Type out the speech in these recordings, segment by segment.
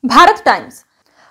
Bharat times.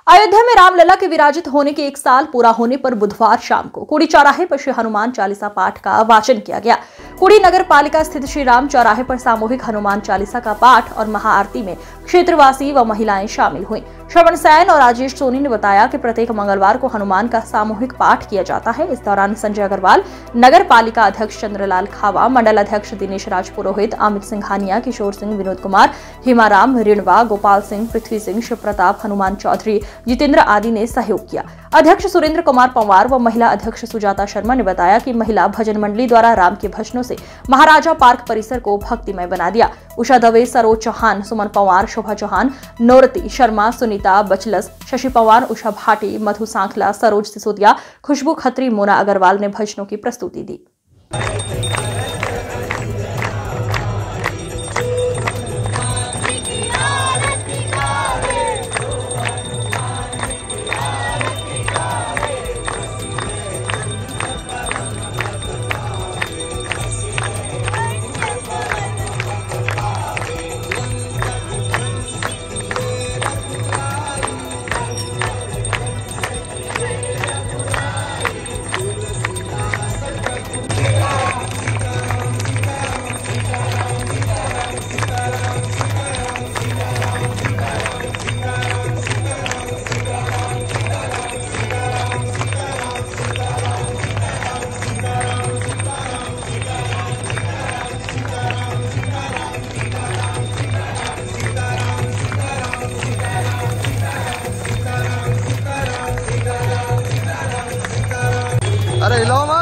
Ayodhya में रामलला के विराजित होने के 1 साल पूरा होने पर बुधवार शाम को कुड़ी चौराहे पर श्री हनुमान चालीसा पाठ का वाचन किया गया। कुड़ी नगर पालिका स्थित श्री राम चौराहे पर सामूहिक हनुमान चालीसा का पाठ और महाआरती में क्षेत्रवासी व महिलाएं शामिल हुई। श्रवण सैन और राजेश सोनी ने बताया कि प्रत्येक मंगलवार को हनुमान का सामूहिक पाठ किया जाता है। इस दौरान संजय अग्रवाल, नगर पालिका अध्यक्ष चंद्रलाल खावा, मंडल अध्यक्ष दिनेश राज पुरोहित, अमित सिंघानिया, किशोर सिंह, विनोद कुमार, हिमाराम रिणवा, गोपाल सिंह, पृथ्वी सिंह, शिव प्रताप, हनुमान चौधरी, जितेंद्र आदि ने सहयोग किया। अध्यक्ष सुरेंद्र कुमार पंवार व महिला अध्यक्ष सुजाता शर्मा ने बताया कि महिला भजन मंडली द्वारा राम के भजनों से महाराजा पार्क परिसर को भक्तिमय बना दिया। उषा दवे, सरोज चौहान, सुमन पंवार, शोभा चौहान, नोरती शर्मा, सुनीता बचलस, शशि पंवार, उषा भाटी, मधु सांखला, सरोज सिसोदिया, खुशबू खत्री, मोना अग्रवाल ने भजनों की प्रस्तुति दी। अरे हिलाओ मत।